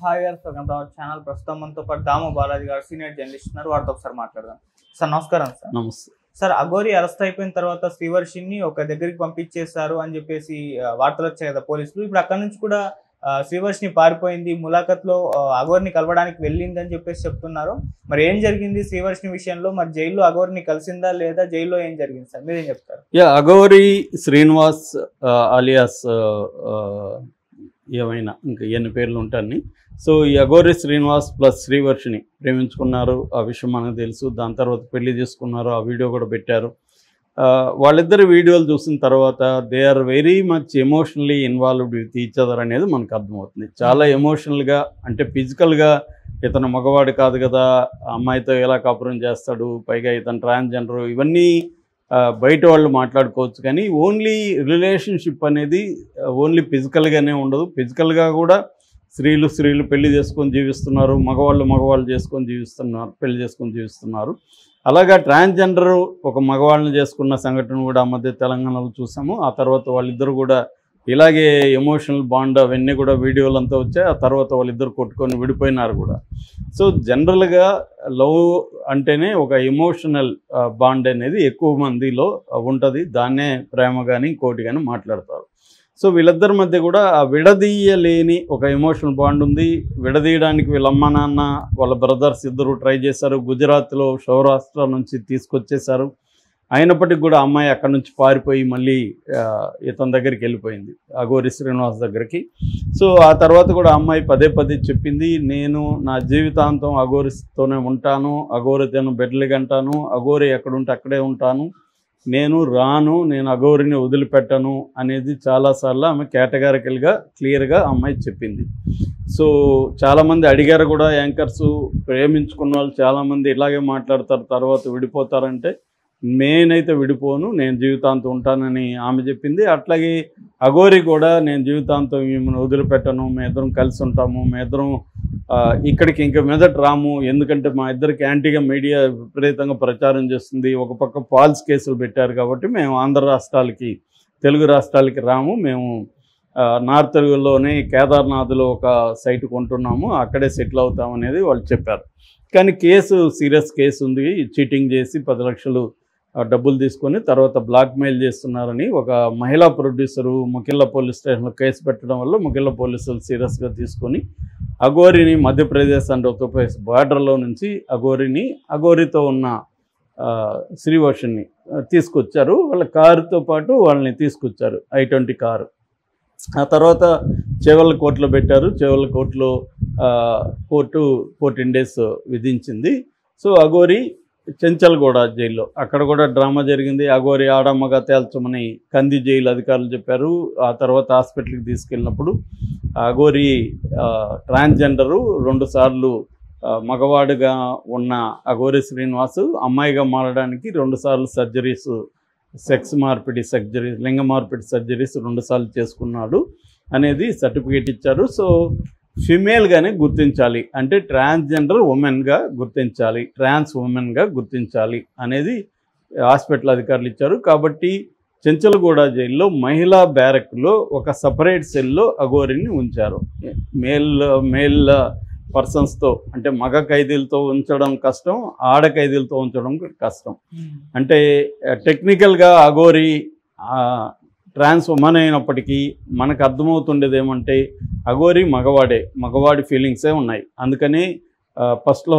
Hi గారు, welcome to our channel. ప్రస్తుతం మనతో పాటు దాము బాలాజీ గారు సీనియర్ జర్నలిస్ట్ ఉన్నారు. వారితో ఒకసారి మాట్లాడదాం. సార్ నమస్కారం. సార్ నమస్తే సార్, అఘోరి అరెస్ట్ అయిపోయిన తర్వాత శ్రీవర్షిని ఒక దగ్గరికి పంపించేశారు అని చెప్పేసి వార్తలు వచ్చాయి కదా పోలీసులు. ఇప్పుడు అక్కడ నుంచి కూడా శ్రీవర్షిని పారిపోయింది, ములాఖత్లో అఘోరిని కలవడానికి వెళ్ళింది అని చెప్పేసి చెప్తున్నారు. మరి ఏం జరిగింది శ్రీవర్షిని విషయంలో? మరి జైల్లో అఘోరిని కలిసిందా లేదా? జైల్లో ఏం జరిగింది సార్, మీరేం చెప్తారు? అఘోరి శ్రీనివాస్ అలియాస్ ఏమైనా ఇంకా ఎన్ని పేర్లు ఉంటాయని. సో ఈ అఘోరి శ్రీనివాస్ ప్లస్ శ్రీవర్షిని ప్రేమించుకున్నారు, ఆ విషయం మనకు తెలుసు. దాని తర్వాత పెళ్లి చేసుకున్నారు, ఆ వీడియో కూడా పెట్టారు. వాళ్ళిద్దరు వీడియోలు చూసిన తర్వాత they are very much emotionally involved with each other అనేది మనకు అర్థమవుతుంది. చాలా ఎమోషనల్గా, అంటే ఫిజికల్గా ఇతను మగవాడు కాదు కదా, అమ్మాయితో ఎలా కాపురం చేస్తాడు, పైగా ఇతను ట్రాన్స్జెండర్, ఇవన్నీ బయట వాళ్ళు మాట్లాడుకోవచ్చు. కానీ ఓన్లీ రిలేషన్షిప్ అనేది ఓన్లీ ఫిజికల్గానే ఉండదు. ఫిజికల్గా కూడా స్త్రీలు పెళ్లి చేసుకొని జీవిస్తున్నారు, మగవాళ్ళు చేసుకొని జీవిస్తున్నారు, పెళ్లి చేసుకొని జీవిస్తున్నారు. అలాగా ట్రాన్స్జెండర్ ఒక మగవాళ్ళని చేసుకున్న సంఘటన కూడా ఆ మధ్య తెలంగాణలో చూసాము. ఆ తర్వాత వాళ్ళిద్దరు కూడా ఇలాగే ఎమోషనల్ బాండ్ అవన్నీ కూడా వీడియోలు అంతా వచ్చాయి. ఆ తర్వాత వాళ్ళిద్దరు కొట్టుకొని విడిపోయినారు కూడా. సో జనరల్గా లవ్ అంటేనే ఒక ఎమోషనల్ బాండ్ అనేది ఎక్కువ మందిలో ఉంటుంది. దాన్నే ప్రేమ కానీ ఇంకోటి కానీ మాట్లాడతారు. సో వీళ్ళిద్దరి మధ్య కూడా ఆ విడదీయలేని ఒక ఎమోషనల్ బాండ్ ఉంది. విడదీయడానికి వీళ్ళ అమ్మ నాన్న వాళ్ళ బ్రదర్స్ ఇద్దరు ట్రై చేశారు. గుజరాత్లో సౌరాష్ట్ర నుంచి తీసుకొచ్చేశారు. అయినప్పటికీ కూడా అమ్మాయి అక్కడి నుంచి పారిపోయి మళ్ళీ ఇతని దగ్గరికి వెళ్ళిపోయింది, అఘోరి శ్రీనివాస్ దగ్గరికి. సో ఆ తర్వాత కూడా అమ్మాయి పదే చెప్పింది, నేను నా జీవితాంతం అఘోరితోనే ఉంటాను, అఘోరితోనే బెడ్లు గంటాను, అఘోరి ఎక్కడుంటే అక్కడే ఉంటాను, నేను రాను, నేను అఘోరిని వదిలిపెట్టను అనేది చాలాసార్లు ఆమె కేటగారికల్గా క్లియర్గా అమ్మాయి చెప్పింది. సో చాలామంది అడిగారు కూడా యాంకర్స్, ప్రేమించుకున్న వాళ్ళు చాలామంది ఇలాగే మాట్లాడతారు, తర్వాత విడిపోతారంటే నేనైతే విడిపోను, నేను జీవితాంతం ఉంటానని ఆమె చెప్పింది. అట్లాగే అఘోరి కూడా నేను జీవితాంతం మిమ్మల్ని వదిలిపెట్టను, మేమిద్దరం కలిసి ఉంటాము, మేమిద్దరం ఇక్కడికి ఇంక మీదట రాము, ఎందుకంటే మా ఇద్దరికి యాంటీగా మీడియా విపరీతంగా ప్రచారం చేస్తుంది. ఒక పక్క ఫాల్స్ కేసులు పెట్టారు కాబట్టి మేము ఆంధ్ర రాష్ట్రాలకి, తెలుగు రాష్ట్రాలకి రాము, మేము నార్త్లోనే కేదార్నాథ్లో ఒక సైట్ కొంటున్నాము, అక్కడే సెటిల్ అవుతాం అనేది వాళ్ళు చెప్పారు. కానీ కేసు సీరియస్ కేసు ఉంది, చీటింగ్ చేసి 10 లక్షలు డబ్బులు తీసుకొని తర్వాత బ్లాక్మెయిల్ చేస్తున్నారని ఒక మహిళా ప్రొడ్యూసరు ముకిల్లా పోలీస్ స్టేషన్లో కేసు పెట్టడం వల్ల ముకిల్లా పోలీసులు సీరియస్గా తీసుకొని అఘోరిని మధ్యప్రదేశ్ అండ్ ఉత్తరప్రదేశ్ బార్డర్లో నుంచి అఘోరితో ఉన్న శ్రీవర్షిని తీసుకొచ్చారు. వాళ్ళ కారుతో పాటు వాళ్ళని తీసుకొచ్చారు, I-20 కారు. ఆ తర్వాత చేవెళ్ళ కోర్టులో పెట్టారు. చేవెళ్ళ కోర్టులో కోర్టు 14 days విధించింది. సో అఘోరి చెంచల్గూడ జైల్లో, అక్కడ కూడా డ్రామా జరిగింది. అఘోరి ఆడమ్మగా తేల్చమని కంది జైలు అధికారులు చెప్పారు. ఆ తర్వాత హాస్పిటల్కి తీసుకెళ్ళినప్పుడు అఘోరి ట్రాన్స్జెండరు 2 సార్లు మగవాడుగా ఉన్న అఘోరి శ్రీనివాసు అమ్మాయిగా మారడానికి 2 సార్లు సర్జరీస్, సెక్స్ మార్పిడి సర్జరీ, లింగ మార్పిడి సర్జరీస్ 2 సార్లు చేసుకున్నాడు అనేది సర్టిఫికేట్ ఇచ్చారు. సో ఫిమేల్గానే గుర్తించాలి, అంటే ట్రాన్స్జెండర్ ఉమెన్గా గుర్తించాలి, ట్రాన్స్ ఉమెన్గా గుర్తించాలి అనేది హాస్పిటల్ అధికారులు ఇచ్చారు. కాబట్టి చెంచల్గూడ జైల్లో మహిళా బ్యారక్లో ఒక సపరేట్ సెల్లో అఘోరిని ఉంచారు. మేల్ పర్సన్స్తో, అంటే మగ ఖైదీలతో ఉంచడం కష్టం, ఆడ ఖైదీలతో ఉంచడం కష్టం. అంటే టెక్నికల్గా అఘోరి ట్రాన్స్ ఉమెన్ అయినప్పటికీ మనకు అర్థమవుతుండేది ఏమంటే అఘోరి మగవాడి ఫీలింగ్సే ఉన్నాయి. అందుకని ఫస్ట్లో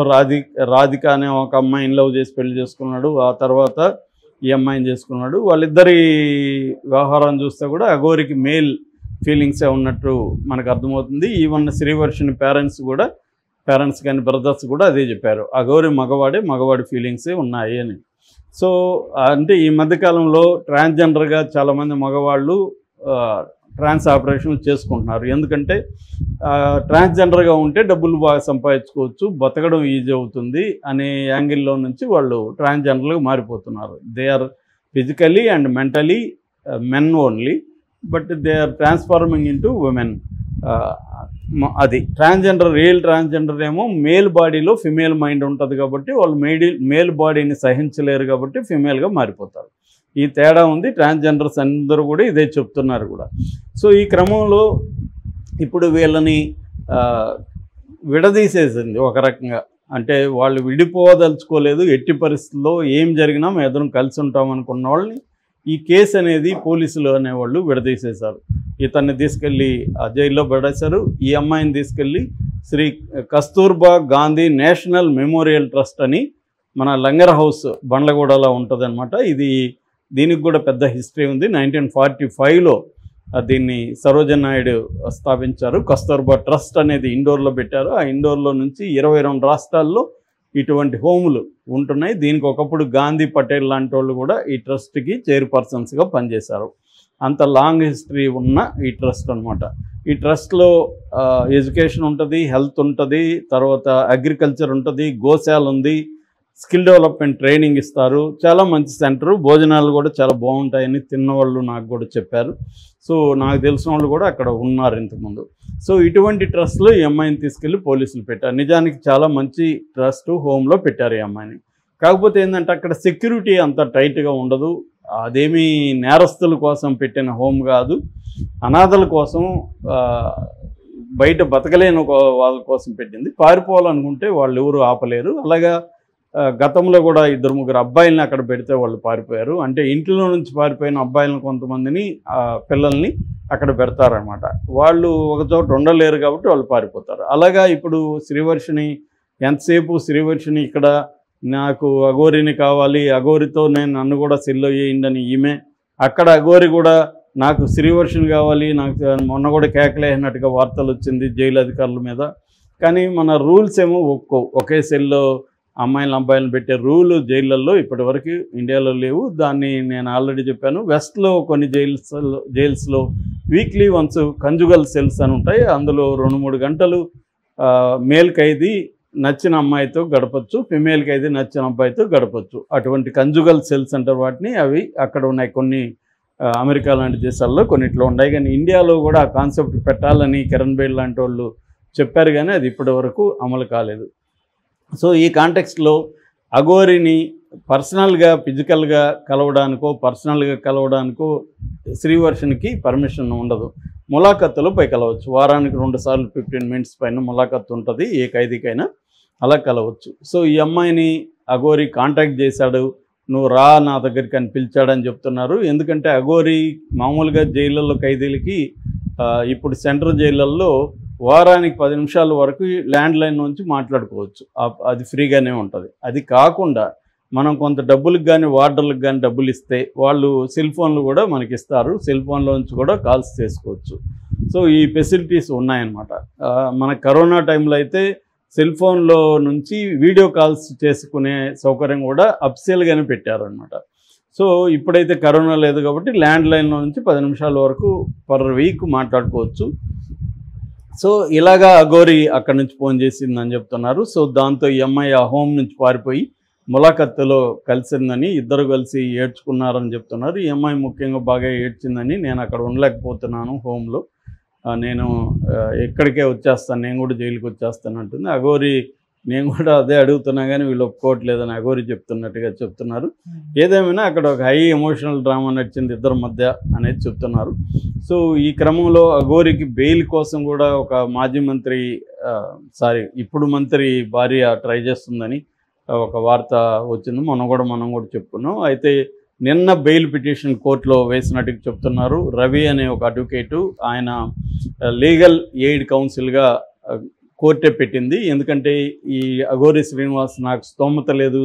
రాధిక అనే ఒక అమ్మాయిని లవ్ చేసి పెళ్లి చేసుకున్నాడు, ఆ తర్వాత ఈ అమ్మాయిని చేసుకున్నాడు. వాళ్ళిద్దరి వ్యవహారం చూస్తే కూడా అఘోరికి మేల్ ఫీలింగ్సే ఉన్నట్టు మనకు అర్థమవుతుంది. ఈవెన్ శ్రీవర్షిని పేరెంట్స్ కానీ బ్రదర్స్ కూడా అదే చెప్పారు, అఘోరి మగవాడి ఫీలింగ్సే ఉన్నాయి అని. సో అంటే ఈ మధ్యకాలంలో ట్రాన్స్జెండర్గా చాలామంది మగవాళ్ళు ట్రాన్స్ ఆపరేషన్లు చేసుకుంటున్నారు. ఎందుకంటే ట్రాన్స్జెండర్గా ఉంటే డబ్బులు బాగా సంపాదించుకోవచ్చు, బతకడం ఈజీ అవుతుంది అనే యాంగిల్లో నుంచి వాళ్ళు ట్రాన్స్జెండర్లుగా మారిపోతున్నారు. They are physically and mentally men only, but they are transforming into women. అది రియల్ ట్రాన్స్జెండర్ ఏమో మేల్ బాడీలో ఫిమేల్ మైండ్ ఉంటుంది కాబట్టి వాళ్ళు మేల్ బాడీని సహించలేరు కాబట్టి ఫిమేల్గా మారిపోతారు. ఈ తేడా ఉంది. ట్రాన్స్జెండర్స్ అందరూ కూడా ఇదే చెప్తున్నారు కూడా. సో ఈ క్రమంలో ఇప్పుడు వీళ్ళని విడదీసేసింది ఒక రకంగా. అంటే వాళ్ళు విడిపోదలుచుకోలేదు, ఎట్టి పరిస్థితుల్లో ఏం జరిగినా మేము ఇద్దరం కలిసి ఉంటాం అనుకున్న వాళ్ళని ఈ కేసు అనేది పోలీసులు అనేవాళ్ళు విడదీసేశారు. ఇతన్ని తీసుకెళ్ళి జైల్లో పడేశారు. ఈ అమ్మాయిని తీసుకెళ్ళి Shri Kasturba Gandhi national memorial trust అని మన లంగర్ హౌస్ బండ్లగూడలో ఉంటుందన్నమాట. దీనికి కూడా పెద్ద హిస్టరీ ఉంది. 1945లో దీన్ని సరోజన్ నాయుడు స్థాపించారు. కస్తూర్బా ట్రస్ట్ అనేది ఇండోర్లో పెట్టారు. ఆ ఇండోర్లో నుంచి 22 రాష్ట్రాల్లో ఇటువంటి హోములు ఉంటున్నాయి. దీనికి ఒకప్పుడు గాంధీ పటేల్ లాంటి వాళ్ళు కూడా ఈ ట్రస్ట్కి చైర్పర్సన్స్గా పనిచేశారు. అంత లాంగ్ హిస్టరీ ఉన్న ఈ ట్రస్ట్ అనమాట. ఈ ట్రస్ట్లో ఎడ్యుకేషన్ ఉంటుంది, హెల్త్ ఉంటుంది, తర్వాత అగ్రికల్చర్ ఉంటుంది, గోశాల ఉంది, స్కిల్ డెవలప్మెంట్ ట్రైనింగ్ ఇస్తారు. చాలా మంచి సెంటరు. భోజనాలు కూడా చాలా బాగుంటాయని తిన్నవాళ్ళు నాకు కూడా చెప్పారు. సో నాకు తెలిసిన వాళ్ళు కూడా అక్కడ ఉన్నారు ఇంతకుముందు. సో ఇటువంటి ట్రస్ట్లో ఈ అమ్మాయిని తీసుకెళ్ళి పోలీసులు పెట్టారు. నిజానికి చాలా మంచి ట్రస్ట్ హోమ్లో పెట్టారు ఈ అమ్మాయిని. కాకపోతే ఏంటంటే అక్కడ సెక్యూరిటీ అంత టైట్గా ఉండదు. అదేమీ నేరస్తుల కోసం పెట్టిన హోమ్ కాదు, అనాథల కోసం, బయట బతకలేని వాళ్ళ కోసం పెట్టింది. పారిపోవాలనుకుంటే వాళ్ళు ఎవరు ఆపలేరు. అలాగా గతంలో కూడా 2-3 అబ్బాయిలని అక్కడ పెడితే వాళ్ళు పారిపోయారు. అంటే ఇంట్లో నుంచి పారిపోయిన అబ్బాయిలను కొంతమందిని పిల్లల్ని అక్కడ పెడతారనమాట. వాళ్ళు ఒక చోట ఉండలేరు కాబట్టి వాళ్ళు పారిపోతారు. అలాగా ఇప్పుడు శ్రీవర్షిని ఎంతసేపు శ్రీవర్షిని ఇక్కడ నాకు అఘోరిని కావాలి, అఘోరితో నన్ను కూడా సెల్లో వేయండి ఈమె, అక్కడ అఘోరి కూడా నాకు శ్రీవర్షిని కావాలి, నాకు మొన్న కూడా కేకలేసినట్టుగా వార్తలు వచ్చింది జైలు అధికారుల మీద. కానీ మన రూల్స్ ఏమో ఒకే సెల్లో అమ్మాయిలను అబ్బాయిలను పెట్టే రూలు జైళ్ళల్లో ఇప్పటి వరకు ఇండియాలో లేవు. దాన్ని నేను ఆల్రెడీ చెప్పాను. వెస్ట్లో కొన్ని జైల్స్లో వీక్లీ వన్స్ కంజుగల్ సెల్స్ అని ఉంటాయి. అందులో 2-3 గంటలు మేల్ ఖైదీ నచ్చిన అమ్మాయితో గడపచ్చు, ఫిమేల్ ఖైదీ నచ్చిన అబ్బాయితో గడపచ్చు. అటువంటి కంజుగల్ సెల్స్ అంటారు వాటిని. అవి అక్కడ ఉన్నాయి. కొన్ని అమెరికా లాంటి దేశాల్లో కొన్నిట్లో ఉన్నాయి. కానీ ఇండియాలో కూడా ఆ కాన్సెప్ట్ పెట్టాలని కిరణ్ బేడి లాంటి వాళ్ళు చెప్పారు, కానీ అది ఇప్పటి వరకు అమలు కాలేదు. సో ఈ కాంటెక్స్ట్లో అఘోరిని పర్సనల్గా ఫిజికల్గా కలవడానికో శ్రీవర్షన్కి పర్మిషన్ ఉండదు. ములాఖత్తులో పై కలవచ్చు. వారానికి 2 సార్లు 15 మినిట్స్ పైన ములాఖత్తు ఉంటుంది ఏ ఖైదీకైనా, అలా కలవచ్చు. సో ఈ అమ్మాయిని అఘోరి కాంటాక్ట్ చేశాడు, నువ్వు రా నా దగ్గరికి అని పిలిచాడని చెప్తున్నారు. ఎందుకంటే అఘోరి మామూలుగా జైళ్ళల్లో ఖైదీలకి ఇప్పుడు సెంట్రల్ జైళ్ళల్లో వారానికి 10 నిమిషాల వరకు ల్యాండ్లైన్ నుంచి మాట్లాడుకోవచ్చు. అది ఫ్రీగానే ఉంటుంది. అది కాకుండా మనం కొంత డబ్బులకు కానీ వార్డర్లకు కానీ డబ్బులు ఇస్తే వాళ్ళు సెల్ ఫోన్లు కూడా మనకి ఇస్తారు. సెల్ ఫోన్లో నుంచి కూడా కాల్స్ చేసుకోవచ్చు. సో ఈ ఫెసిలిటీస్ ఉన్నాయన్నమాట. మన కరోనా టైంలో అయితే సెల్ ఫోన్లో నుంచి వీడియో కాల్స్ చేసుకునే సౌకర్యం కూడా అఫీషియల్గానే పెట్టారనమాట. సో ఇప్పుడైతే కరోనా లేదు కాబట్టి ల్యాండ్లైన్లో నుంచి 10 నిమిషాల వరకు పర్ వీక్ మాట్లాడుకోవచ్చు. సో ఇలాగా అఘోరి అక్కడి నుంచి ఫోన్ చేసిందని చెప్తున్నారు. సో దాంతో ఈ అమ్మాయి ఆ హోమ్ నుంచి పారిపోయి ములాఖత్తులో కలిసిందని, ఇద్దరు కలిసి ఏడ్చుకున్నారని చెప్తున్నారు. ఈ అమ్మాయి ముఖ్యంగా బాగా ఏడ్చిందని, నేను అక్కడ ఉండలేకపోతున్నాను హోమ్లో, నేను ఎక్కడికే వచ్చేస్తాను, నేను కూడా జైలుకి వచ్చేస్తాను అంటుంది. అఘోరి నేను కూడా అదే అడుగుతున్నా కానీ వీళ్ళు ఒప్పుకోవట్లేదని అఘోరి చెప్తున్నారు. ఏదేమైనా అక్కడ ఒక హై ఎమోషనల్ డ్రామా నడిచింది ఇద్దరి మధ్య అనేది చెప్తున్నారు. సో ఈ క్రమంలో అఘోరికి బెయిల్ కోసం కూడా ఒక మాజీ మంత్రి ఇప్పుడు మంత్రి భార్య ట్రై చేస్తుందని ఒక వార్త వచ్చింది. మనం కూడా చెప్పుకున్నాం. అయితే నిన్న బెయిల్ పిటిషన్ కోర్టులో వేసినట్టుగా చెప్తున్నారు. రవి అనే ఒక అడ్వకేటు, ఆయన లీగల్ ఎయిడ్ కౌన్సిల్గా కోర్టే పెట్టింది. ఎందుకంటే ఈ అఘోరి శ్రీనివాస్ నాకు స్తోమత లేదు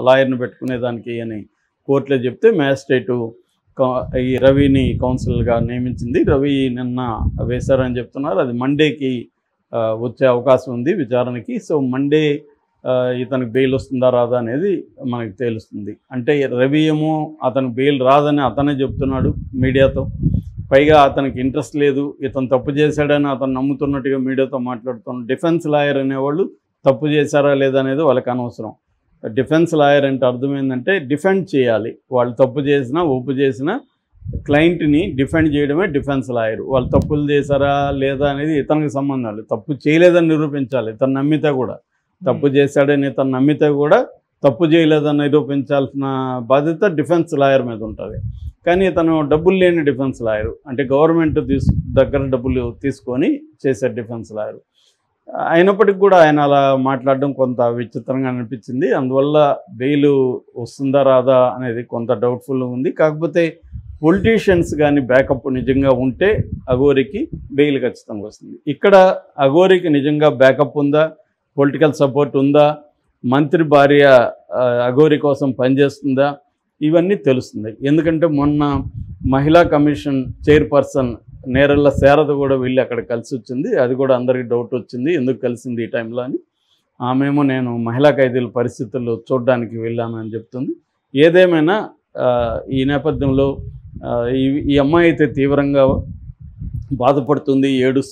లాయర్ని పెట్టుకునేదానికి అని కోర్టులో చెప్తే మ్యాజిస్ట్రేటు ఈ రవిని కౌన్సిల్గా నియమించింది. రవి నిన్న వేశారని చెప్తున్నారు. అది మండేకి వచ్చే అవకాశం ఉంది విచారణకి. సో మండే ఇతనికి బెయిల్ వస్తుందా రాదా అనేది మనకు తెలుస్తుంది. అంటే రవి ఏమో అతనికి బెయిల్ రాదని అతనే చెప్తున్నాడు మీడియాతో. పైగా అతనికి ఇంట్రెస్ట్ లేదు, ఇతను తప్పు చేశాడని అతను నమ్ముతున్నట్టుగా మీడియాతో మాట్లాడుతున్నాడు. డిఫెన్స్ లాయర్ అనేవాళ్ళు తప్పు చేశారా లేదా అనేది వాళ్ళకి అనవసరం. డిఫెన్స్ లాయర్ అంటే అర్థం ఏంటంటే డిఫెండ్ చేయాలి. వాళ్ళు తప్పు చేసినా ఒప్పు చేసినా క్లయింట్ని డిఫెండ్ చేయడమే డిఫెన్స్ లాయర్. వాళ్ళు తప్పులు చేశారా లేదా అనేది ఇతనికి సంబంధం లేదు. తప్పు చేయలేదని నిరూపించాలి. ఇతను నమ్మితే కూడా, తప్పు చేశాడని ఇతను నమ్మితే కూడా తప్పు చేయలేదని నిరూపించాల్సిన బాధ్యత డిఫెన్స్ లాయర్ మీద ఉంటుంది. కానీ ఇతను డబ్బులు లేని డిఫెన్స్ లాయరు, అంటే గవర్నమెంట్ దగ్గర డబ్బులు తీసుకొని చేసే డిఫెన్స్ లాయరు. అయినప్పటికీ కూడా ఆయన అలా మాట్లాడడం కొంత విచిత్రంగా అనిపించింది. అందువల్ల బెయిల్ వస్తుందా రాదా అనేది కొంత డౌట్ఫుల్ ఉంది. కాకపోతే పొలిటీషియన్స్ కానీ బ్యాకప్ నిజంగా ఉంటే అఘోరికి బెయిల్ ఖచ్చితంగా వస్తుంది. ఇక్కడ అఘోరికి నిజంగా బ్యాకప్ ఉందా, పొలిటికల్ సపోర్ట్ ఉందా, మంత్రి భార్య అఘోరి కోసం పనిచేస్తుందా, ఇవన్నీ తెలుస్తుంది. ఎందుకంటే మొన్న మహిళా కమిషన్ చైర్పర్సన్ నేరళ్ళ శారద కూడా వెళ్ళి అక్కడ కలిసి వచ్చింది. అది కూడా అందరికీ డౌట్ వచ్చింది, ఎందుకు కలిసింది ఈ టైంలో అని. ఆమెమో నేను మహిళా ఖైదీల పరిస్థితుల్లో చూడడానికి వెళ్ళానని చెప్తుంది. ఏదేమైనా ఈ నేపథ్యంలో ఈ అమ్మాయి అయితే తీవ్రంగా బాధపడుతుంది, ఏడుస్తుంది.